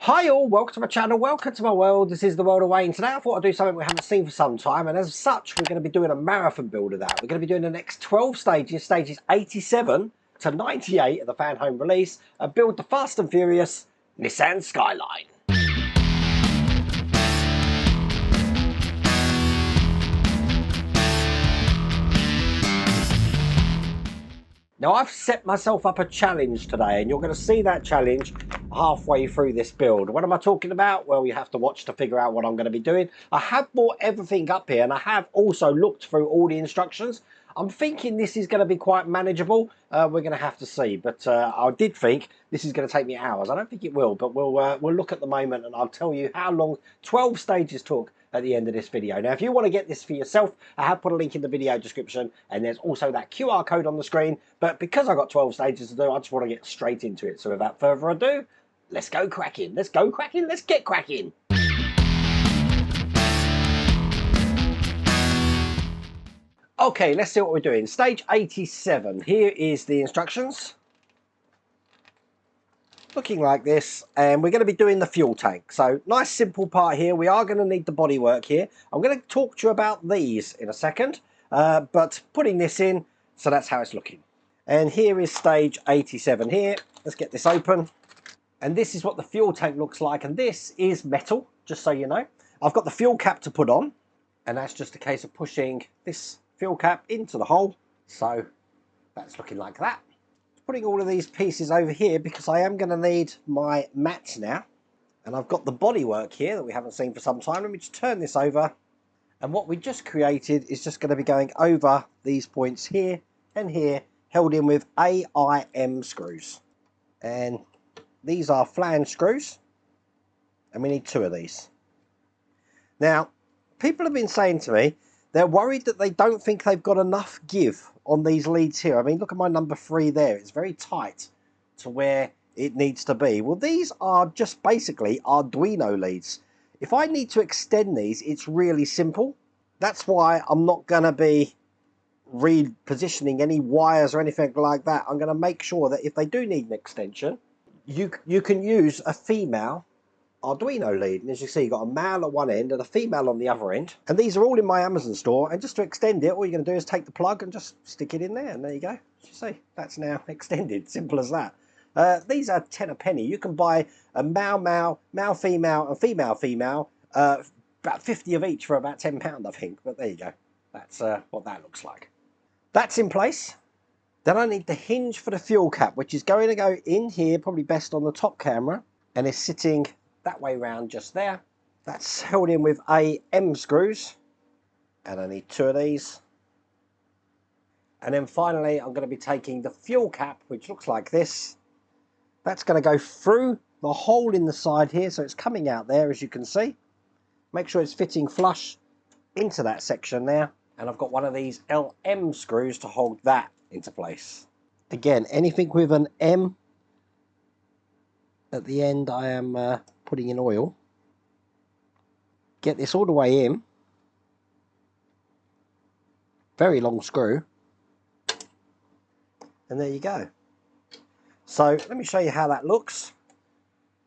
Hi all, welcome to my channel, welcome to my world. This is the world of Wayne. Today I thought I'd do something we haven't seen for some time, and as such we're going to be doing a marathon build of that. We're going to be doing the next 12 stages, stages 87 to 98 of the Fanhome release, and build the Fast and Furious Nissan Skyline. Now I've set myself up a challenge today, and you're going to see that challenge halfway through this build. What am I talking about? Well, you have to watch to figure out what I'm going to be doing. I have brought everything up here, and I have also looked through all the instructions. I'm thinking this is going to be quite manageable. We're going to have to see, but I did think this is going to take me hours. I don't think it will, but we'll look at the moment, and I'll tell you how long 12 stages took at the end of this video. Now, if you want to get this for yourself, I have put a link in the video description, and there's also that QR code on the screen. But because I've got 12 stages to do, I just want to get straight into it. So without further ado, let's go cracking. Let's go cracking. Let's get cracking. Okay, let's see what we're doing. Stage 87. Here is the instructions. Looking like this, and we're going to be doing the fuel tank. So nice simple part here. We are going to need the bodywork here. I'm going to talk to you about these in a second, but putting this in, so that's how it's looking. And here is stage 87 here. Let's get this open. And this is what the fuel tank looks like, and this is metal, just so you know. I've got the fuel cap to put on, and that's just a case of pushing this fuel cap into the hole. So that's looking like that. Putting all of these pieces over here because I am going to need my mats now, and I've got the bodywork here that we haven't seen for some time. Let me just turn this over, and what we just created is just going to be going over these points here and here, held in with AIM screws, and these are flange screws, and we need 2 of these. Now, people have been saying to me they're worried that they don't think they've got enough give on these leads here. I mean, look at my number 3 there. It's very tight to where it needs to be. Well, these are just basically Arduino leads. If I need to extend these, it's really simple. That's why I'm not going to be repositioning any wires or anything like that. I'm going to make sure that if they do need an extension, you can use a female Arduino lead, and as you see, you've got a male at one end and a female on the other end, and these are all in my Amazon store. And just to extend it, all you're going to do is take the plug and just stick it in there, and there you go. As you see, that's now extended. Simple as that. These are 10 a penny. You can buy a male female and female, about 50 of each for about £10, I think. But there you go. That's what that looks like. That's in place. Then I need the hinge for the fuel cap, which is going to go in here, probably best on the top camera, and is sitting that way round just there. That's held in with AM screws, and I need 2 of these. And then finally I'm going to be taking the fuel cap, which looks like this. That's going to go through the hole in the side here, so it's coming out there, as you can see. Make sure it's fitting flush into that section there, and I've got one of these LM screws to hold that into place. Again, anything with an M at the end, I am putting in oil. Get this all the way in. Very long screw. And there you go. So let me show you how that looks.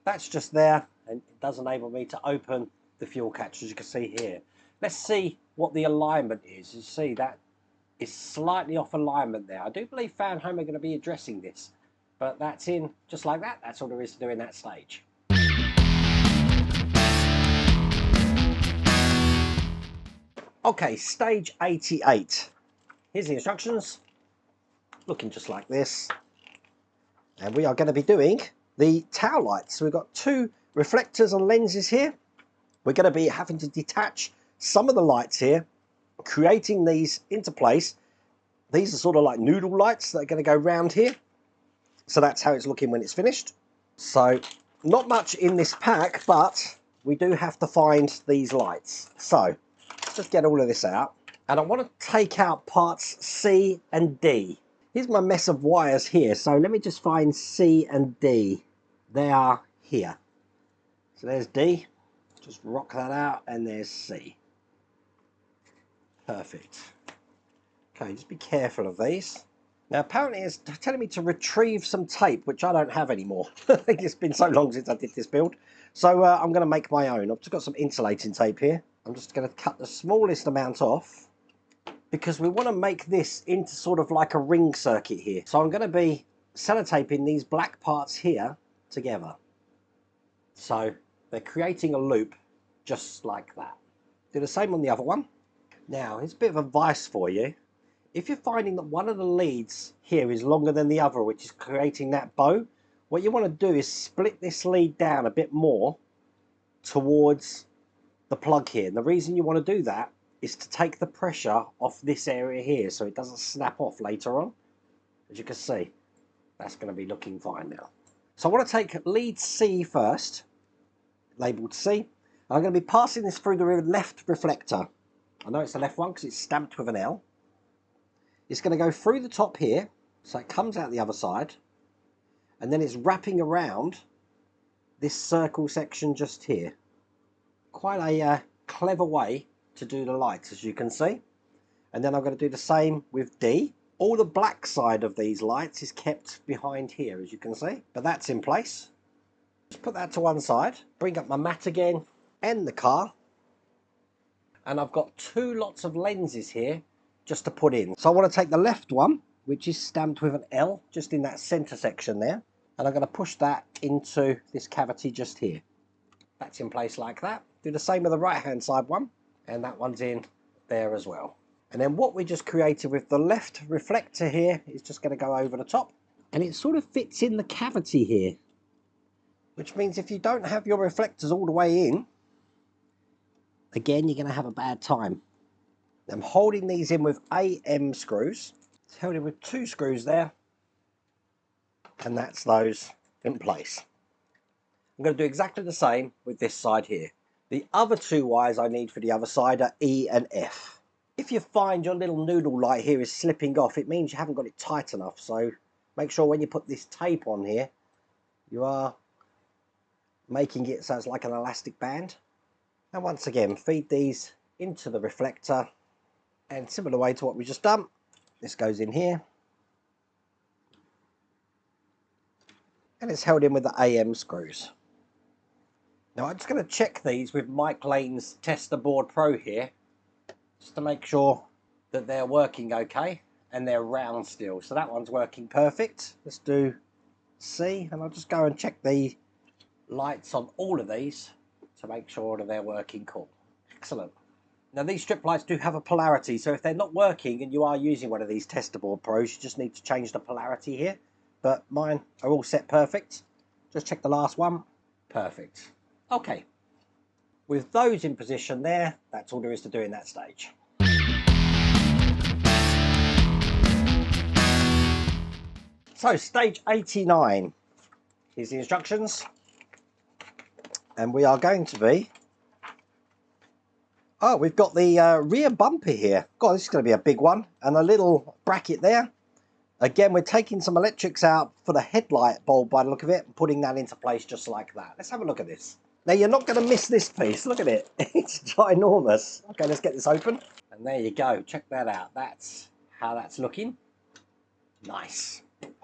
That's just there, and it does enable me to open the fuel catch, as you can see here. Let's see what the alignment is. You see that is slightly off alignment there. I do believe Fanhome are going to be addressing this, but that's in just like that. That's all there is to do in that stage. Okay, stage 88. Here's the instructions. Looking just like this. And we are going to be doing the tail lights. So we've got 2 reflectors and lenses here. We're going to be having to detach some of the lights here, creating these into place. These are sort of like noodle lights that are going to go round here. So that's how it's looking when it's finished. So not much in this pack, but we do have to find these lights. So let's just get all of this out. And I want to take out parts C and D. Here's my mess of wires here. So let me just find C and D. They are here. So there's D. Just rock that out, and there's C. Perfect. Okay, just be careful of these. Now apparently it's telling me to retrieve some tape, which I don't have anymore. I think it's been so long since I did this build. So I'm going to make my own. I've just got some insulating tape here. I'm just going to cut the smallest amount off, because we want to make this into sort of like a ring circuit here. So I'm going to be sellotaping these black parts here together. So they're creating a loop just like that. Do the same on the other one. Now, here's a bit of advice for you. If you're finding that one of the leads here is longer than the other, which is creating that bow, what you want to do is split this lead down a bit more towards the plug here. And the reason you want to do that is to take the pressure off this area here so it doesn't snap off later on. As you can see, that's going to be looking fine now. So I want to take lead C first, labelled C. I'm going to be passing this through the left reflector. I know it's the left one because it's stamped with an L. It's going to go through the top here, so it comes out the other side, and then it's wrapping around this circle section just here. Quite a clever way to do the lights, as you can see. And then I'm going to do the same with D. All the black side of these lights is kept behind here, as you can see, but that's in place. Just put that to one side, bring up my mat again, and the car, and I've got two lots of lenses here just to put in. So I want to take the left one, which is stamped with an L, just in that center section there, and I'm going to push that into this cavity just here. That's in place like that. Do the same with the right hand side one, and that one's in there as well. And then what we just created with the left reflector here is just going to go over the top, and it sort of fits in the cavity here, which means if you don't have your reflectors all the way in, again, you're going to have a bad time. I'm holding these in with AM screws. It's held in with two screws there, and that's those in place. I'm going to do exactly the same with this side here. The other two wires I need for the other side are E and F. If you find your little noodle light here is slipping off, it means you haven't got it tight enough. So make sure when you put this tape on here, you are making it so it's like an elastic band. And once again, feed these into the reflector. And similar way to what we just done, this goes in here. And it's held in with the AM screws. Now I'm just going to check these with Mike Lane's Tester Board Pro here, just to make sure that they're working okay and they're round still. So that one's working perfect. Let's do C, and I'll just go and check the lights on all of these to make sure that they're working cool. Excellent. Now these strip lights do have a polarity, so if they're not working and you are using one of these Tester Board Pros, you just need to change the polarity here. But mine are all set perfect. Just check the last one. Perfect. Okay. With those in position there, that's all there is to do in that stage. So stage 89. Here's the instructions. And we are going to be... Oh, we've got the rear bumper here. God, this is going to be a big one. And a little bracket there. Again, we're taking some electrics out for the headlight bulb by the look of it, and putting that into place just like that. Let's have a look at this. Now, you're not going to miss this piece. Look at it. It's ginormous. Okay, let's get this open. And there you go. Check that out. That's how that's looking. Nice.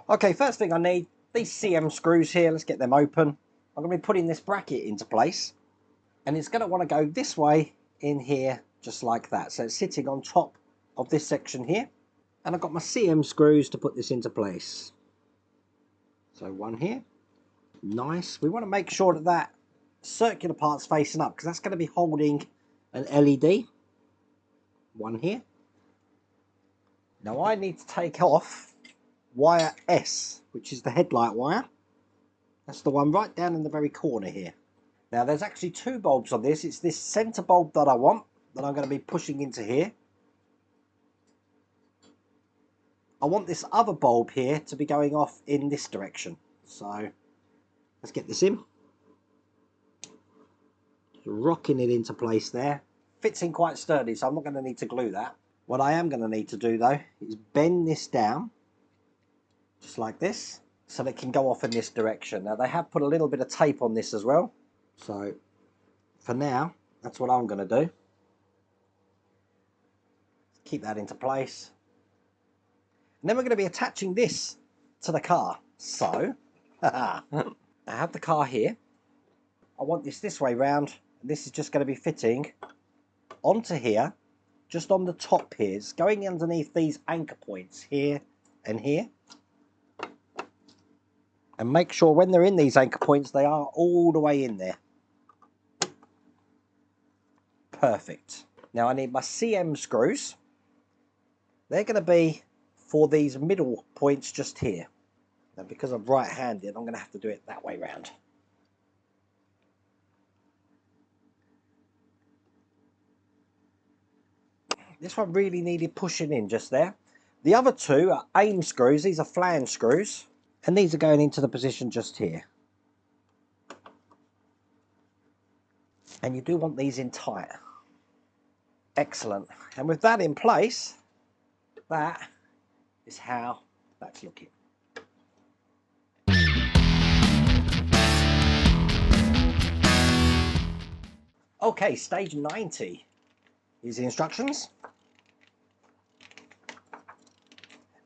Okay, first thing I need, these CM screws here. Let's get them open. I'm going to be putting this bracket into place. And it's going to want to go this way in here, just like that. So it's sitting on top of this section here. And I've got my CM screws to put this into place. So one here. Nice. We want to make sure that that circular part's facing up, because that's going to be holding an LED. One here. Now I need to take off wire S, which is the headlight wire. That's the one right down in the very corner here. Now there's actually two bulbs on this. It's this center bulb that I want, that I'm going to be pushing into here. I want this other bulb here to be going off in this direction. So let's get this in. Rocking it into place there. Fits in quite sturdy, so I'm not going to need to glue that. What I am going to need to do though is bend this down, just like this, so that it can go off in this direction. Now they have put a little bit of tape on this as well. So for now, that's what I'm going to do. Keep that into place. And then we're going to be attaching this to the car. So, I have the car here. I want this way round. And this is just going to be fitting onto here, just on the top here. It's going underneath these anchor points here and here. And make sure when they're in these anchor points, they are all the way in there. Perfect. Now I need my CM screws. They're going to be for these middle points just here. Now because I'm right-handed, I'm going to have to do it that way round. This one really needed pushing in just there. The other two are aim screws. These are flange screws. And these are going into the position just here. And you do want these in tight. Excellent. And with that in place, that is how that's looking. Okay, stage 90 is the instructions.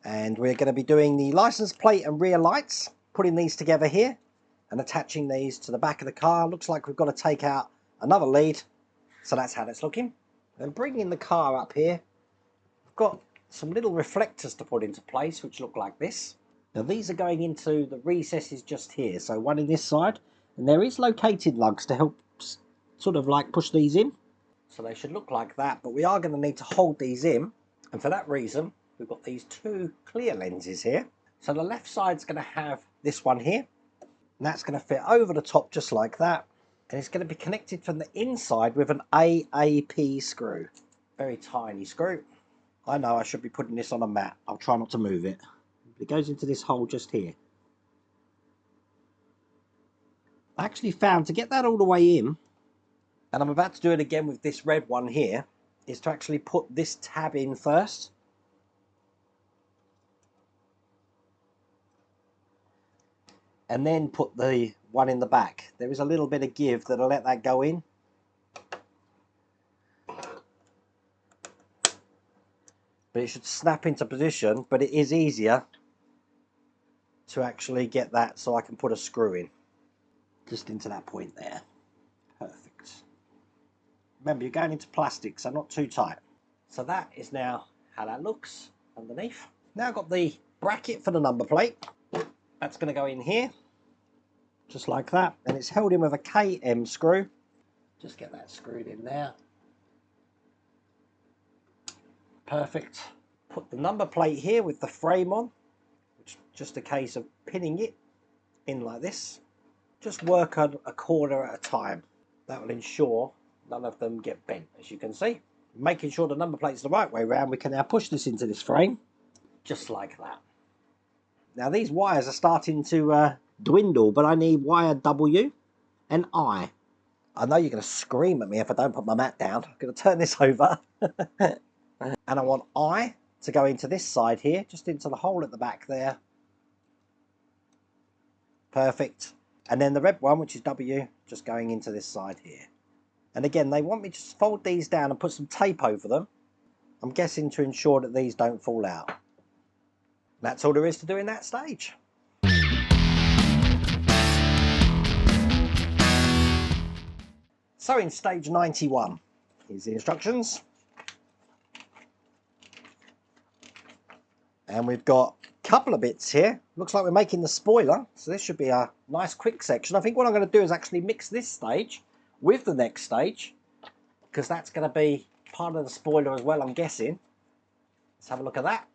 And we're going to be doing the license plate and rear lights, putting these together here and attaching these to the back of the car. Looks like we've got to take out another lead. So that's how that's looking. And bringing the car up here, we've got some little reflectors to put into place, which look like this. Now these are going into the recesses just here. So one in this side, and there is located lugs to help sort of like push these in. So they should look like that, but we are going to need to hold these in. And for that reason, we've got these two clear lenses here. So the left side's going to have this one here. And that's going to fit over the top just like that. And it's going to be connected from the inside with an AAP screw. Very tiny screw. I know I should be putting this on a mat. I'll try not to move it. It goes into this hole just here. I actually found to get that all the way in, and I'm about to do it again with this red one here, is to actually put this tab in first. And then put the one in the back. There is a little bit of give that'll let that go in. But it should snap into position, but it is easier to actually get that so I can put a screw in. Just into that point there. Perfect. Remember, you're going into plastic, so not too tight. So that is now how that looks underneath. Now I've got the bracket for the number plate. That's going to go in here, just like that. And it's held in with a KM screw. Just get that screwed in there. Perfect. Put the number plate here with the frame on. It's just a case of pinning it in like this. Just work on a corner at a time. That will ensure none of them get bent, as you can see. Making sure the number plate's the right way around, we can now push this into this frame, just like that. Now these wires are starting to dwindle, but I need wire W and I. I know you're going to scream at me if I don't put my mat down. I'm going to turn this over. And I want I to go into this side here, just into the hole at the back there. Perfect. And then the red one, which is W, just going into this side here. And again, they want me to just fold these down and put some tape over them. I'm guessing to ensure that these don't fall out. That's all there is to do in that stage. So in stage 91, here's the instructions. And we've got a couple of bits here. Looks like we're making the spoiler, so this should be a nice quick section. I think what I'm going to do is actually mix this stage with the next stage, because that's going to be part of the spoiler as well, I'm guessing. Let's have a look at that.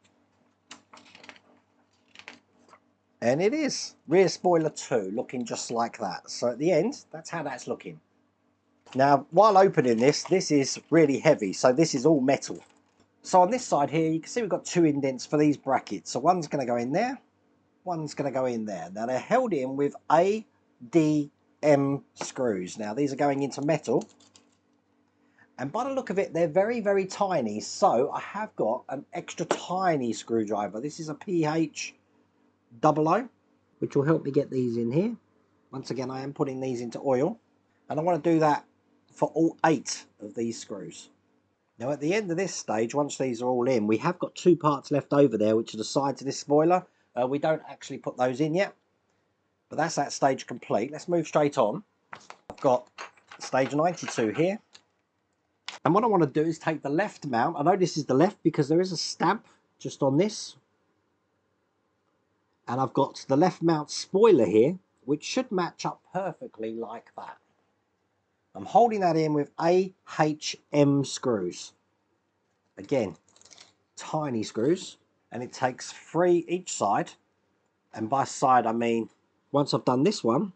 And it is rear spoiler 2, looking just like that. So at the end, that's how that's looking. Now, while opening this, this is really heavy, so this is all metal. So on this side here, you can see we've got 2 indents for these brackets. So one's going to go in there, one's going to go in there. Now they're held in with ADM screws. Now these are going into metal. And by the look of it, they're very, very tiny. So I have got an extra tiny screwdriver. This is a PH00, which will help me get these in here. Once again, I am putting these into oil. And I want to do that for all 8 of these screws. Now at the end of this stage, once these are all in, we have got 2 parts left over there, which are the sides of this spoiler. We don't actually put those in yet, but that's that stage complete. Let's move straight on. I've got stage 92 here. And what I want to do is take the left mount. I know this is the left because there is a stamp just on this. And I've got the left mount spoiler here, which should match up perfectly like that. I'm holding that in with AHM screws. Again, tiny screws. And it takes 3 each side. And by side I mean, once I've done this one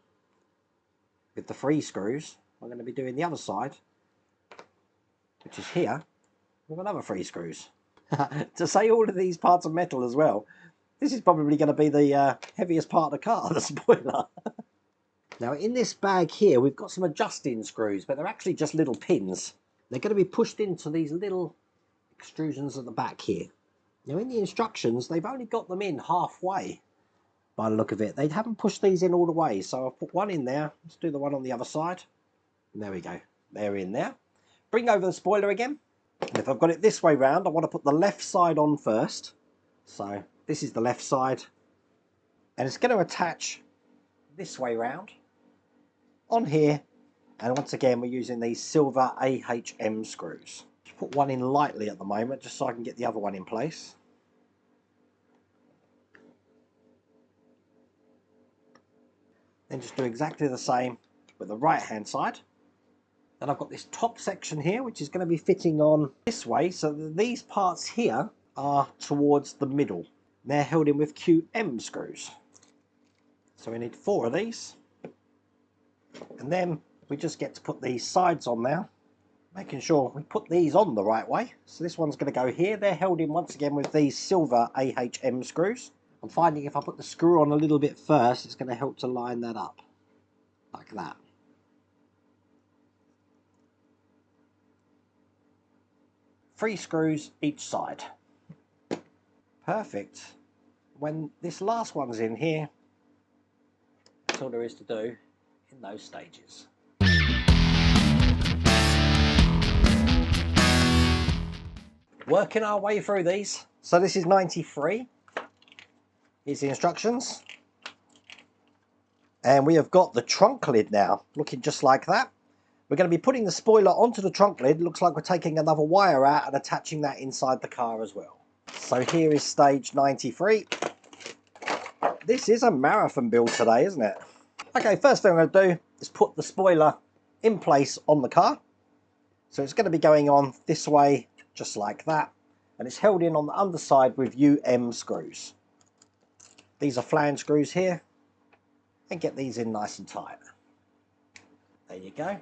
with the 3 screws, I'm going to be doing the other side, which is here, with another 3 screws. To say all of these parts are metal as well, this is probably going to be the heaviest part of the car, the spoiler. Now in this bag here, we've got some adjusting screws, but they're actually just little pins. They're going to be pushed into these little extrusions at the back here. Now in the instructions, they've only got them in halfway, by the look of it. They haven't pushed these in all the way, so I've put one in there. Let's do the one on the other side. And there we go. They're in there. Bring over the spoiler again. And if I've got it this way round, I want to put the left side on first. So this is the left side. And it's going to attach this way round on here. And once again, we're using these silver AHM screws. Just put one in lightly at the moment, just so I can get the other one in place. Then just do exactly the same with the right hand side. Then I've got this top section here, which is going to be fitting on this way. So these parts here are towards the middle. They're held in with QM screws. So we need 4 of these. And then we just get to put these sides on now, making sure we put these on the right way. So this one's going to go here. They're held in once again with these silver AHM screws. I'm finding if I put the screw on a little bit first, it's going to help to line that up, like that. Three screws each side. Perfect. When this last one's in here, that's all there is to do in those stages. Working our way through these. So this is 93. Here's the instructions. And we have got the trunk lid now, looking just like that. We're going to be putting the spoiler onto the trunk lid. Looks like we're taking another wire out and attaching that inside the car as well. So here is stage 93. This is a marathon build today, isn't it? Okay, first thing I'm going to do is put the spoiler in place on the car. So it's going to be going on this way, just like that. And it's held in on the underside with UM screws. These are flange screws here. And get these in nice and tight. There you go.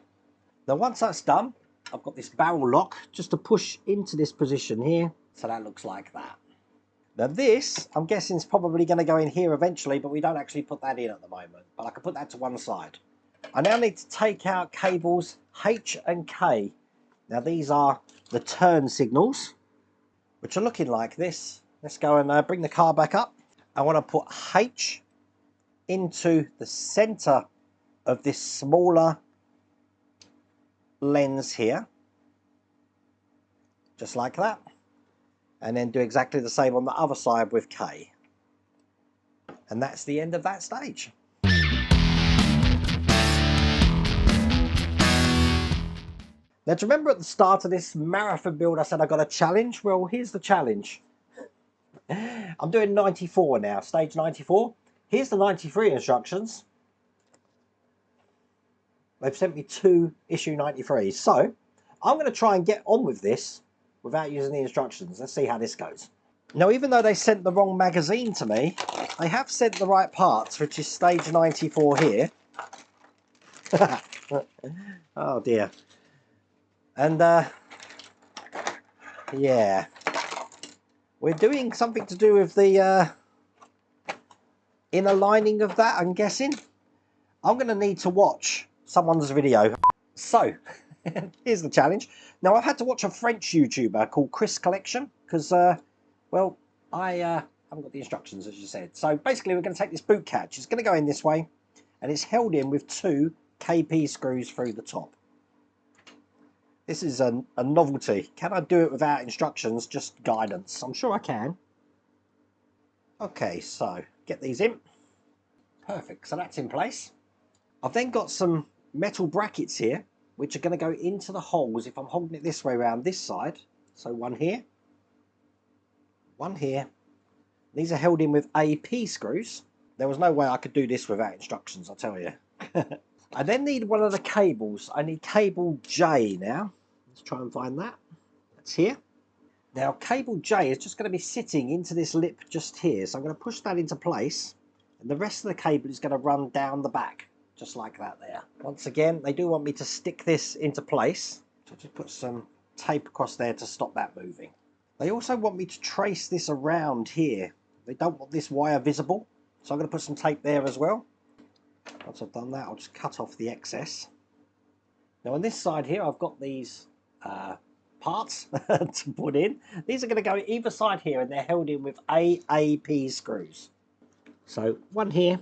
Now once that's done, I've got this barrel lock just to push into this position here. So that looks like that. Now this, I'm guessing, is probably going to go in here eventually, but we don't actually put that in at the moment. But I can put that to one side. I now need to take out cables H and K. Now these are the turn signals, which are looking like this. Let's go and bring the car back up. I want to put H into the center of this smaller lens here, just like that, and then do exactly the same on the other side with K, and that's the end of that stage. Now, do you remember at the start of this marathon build I said I got a challenge? Well, here's the challenge. I'm doing 94 now, stage 94. Here's the 93 instructions. They've sent me 2 issue 93s. So I'm going to try and get on with this without using the instructions. Let's see how this goes. Now, even though they sent the wrong magazine to me, they have sent the right parts, which is stage 94 here. Oh dear. And yeah, we're doing something to do with the inner lining of that, I'm guessing. I'm going to need to watch someone's video. So, here's the challenge. Now, I've had to watch a French YouTuber called Chris Collection because, well, I haven't got the instructions, as you said. So, basically, we're going to take this boot catch. It's going to go in this way, and it's held in with 2 KP screws through the top. This is a novelty. Can I do it without instructions, just guidance? I'm sure I can. Okay, so get these in. Perfect, so that's in place. I've then got some metal brackets here, which are going to go into the holes if I'm holding it this way around this side. So one here, one here. These are held in with AP screws. There was no way I could do this without instructions, I'll tell you. I then need one of the cables. I need cable J now. Let's try and find that. That's here. Now cable J is just going to be sitting into this lip just here. So I'm going to push that into place. And the rest of the cable is going to run down the back. Just like that there. Once again, they do want me to stick this into place. So just put some tape across there to stop that moving. They also want me to trace this around here. They don't want this wire visible. So I'm going to put some tape there as well. Once I've done that, I'll just cut off the excess. Now on this side here, I've got these parts to put in. These are going to go either side here and they're held in with AAP screws. So one here.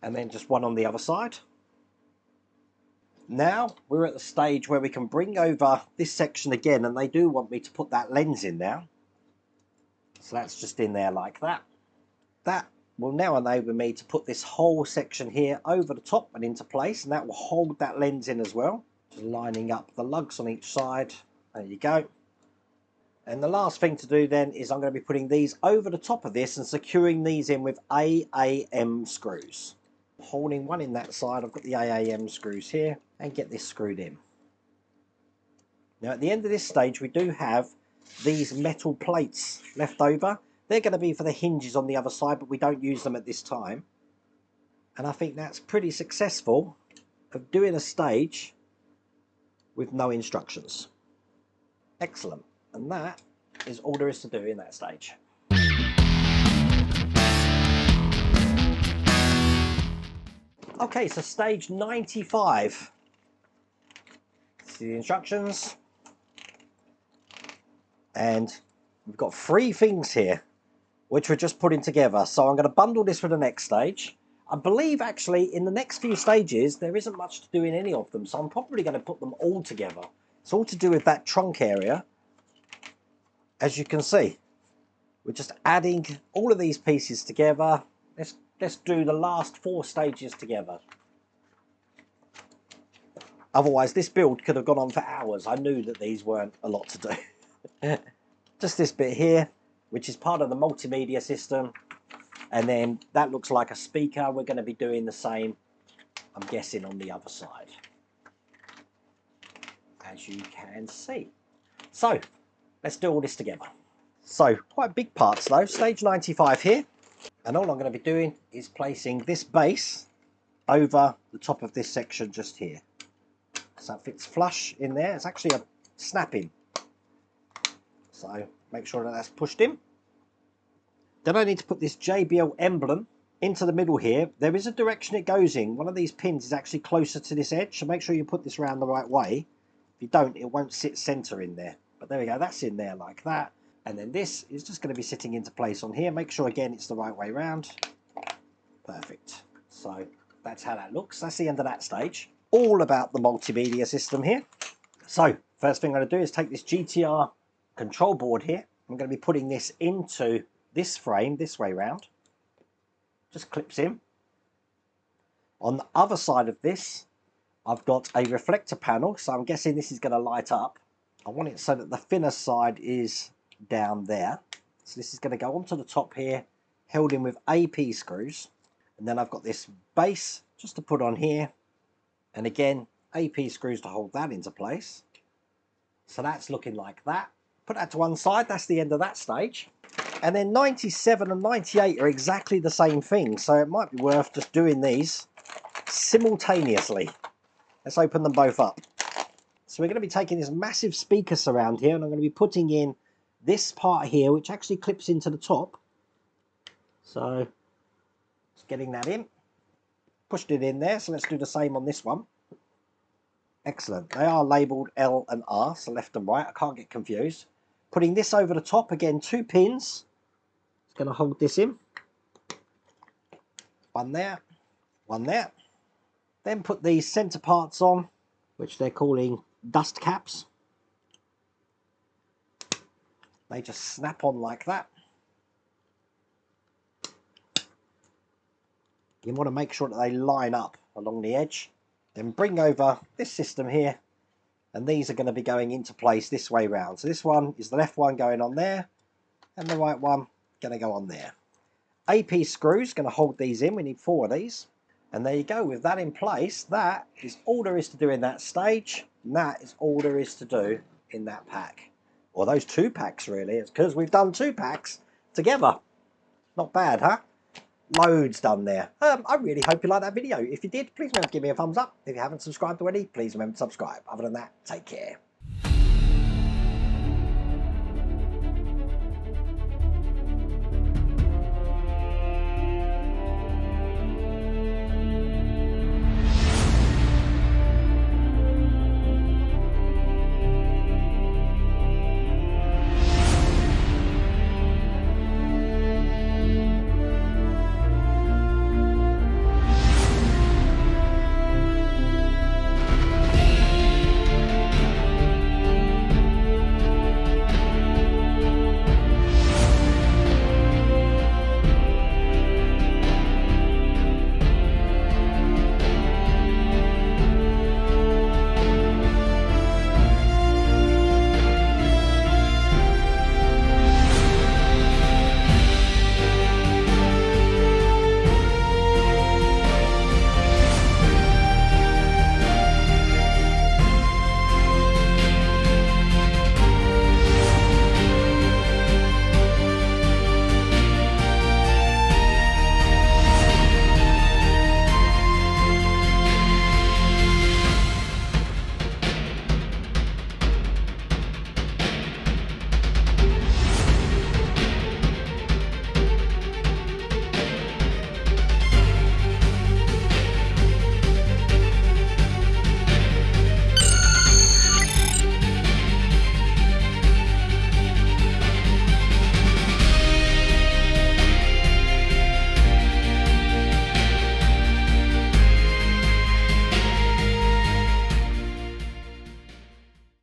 And then just one on the other side. Now we're at the stage where we can bring over this section again, and they do want me to put that lens in now. So that's just in there like that. That will now enable me to put this whole section here over the top and into place, and that will hold that lens in as well. Just lining up the lugs on each side. There you go. And the last thing to do then is I'm going to be putting these over the top of this and securing these in with AAM screws. Holding one in that side, I've got the AAM screws here, and get this screwed in. Now at the end of this stage we do have these metal plates left over. They're going to be for the hinges on the other side, but we don't use them at this time. And I think that's pretty successful of doing a stage with no instructions. Excellent. And that is all there is to do in that stage. Okay, so stage 95. See the instructions. And we've got 3 things here, which we're just putting together. So I'm going to bundle this for the next stage. I believe actually in the next few stages, there isn't much to do in any of them. So I'm probably going to put them all together. It's all to do with that trunk area. As you can see, we're just adding all of these pieces together. Let's do the last 4 stages together. Otherwise, this build could have gone on for hours. I knew that these weren't a lot to do. Just this bit here, which is part of the multimedia system. And then that looks like a speaker. We're going to be doing the same, I'm guessing, on the other side. As you can see. So, let's do all this together. So, quite big parts though. Stage 95 here. And all I'm going to be doing is placing this base over the top of this section just here. So it fits flush in there. It's actually a snap-in. So make sure that that's pushed in. Then I need to put this JBL emblem into the middle here. There is a direction it goes in. One of these pins is actually closer to this edge. So make sure you put this around the right way. If you don't, it won't sit center in there. But there we go. That's in there like that. And then this is just going to be sitting into place on here. Make sure, again, it's the right way around. Perfect. So that's how that looks. That's the end of that stage. All about the multimedia system here. So first thing I'm going to do is take this GTR control board here. I'm going to be putting this into this frame this way around. Just clips in. On the other side of this, I've got a reflector panel. So I'm guessing this is going to light up. I want it so that the thinner side is down there. So this is going to go onto the top here, held in with AP screws. And then I've got this base just to put on here. And again, AP screws to hold that into place. So that's looking like that. Put that to one side. That's the end of that stage. And then 97 and 98 are exactly the same thing. So it might be worth just doing these simultaneously. Let's open them both up. So we're going to be taking this massive speaker surround here, and I'm going to be putting in this part here, which actually clips into the top. So just getting that in. Pushed it in there, so let's do the same on this one. Excellent. They are labelled L and R, so left and right. I can't get confused. Putting this over the top, again, 2 pins. It's going to hold this in. One there, one there. Then put these centre parts on. which they're calling dust caps. They just snap on like that. You want to make sure that they line up along the edge. Then bring over this system here, and these are going to be going into place this way round. So this one is the left one going on there, and the right one going to go on there. AP screws going to hold these in. We need 4 of these. And there you go. With that in place, that is all there is to do in that stage. And that is all there is to do in that pack. Or those 2 packs, really. It's because we've done 2 packs together. Not bad, huh? Loads done there. I really hope you liked that video. If you did, please remember to give me a thumbs up. If you haven't subscribed already, please remember to subscribe. Other than that, take care.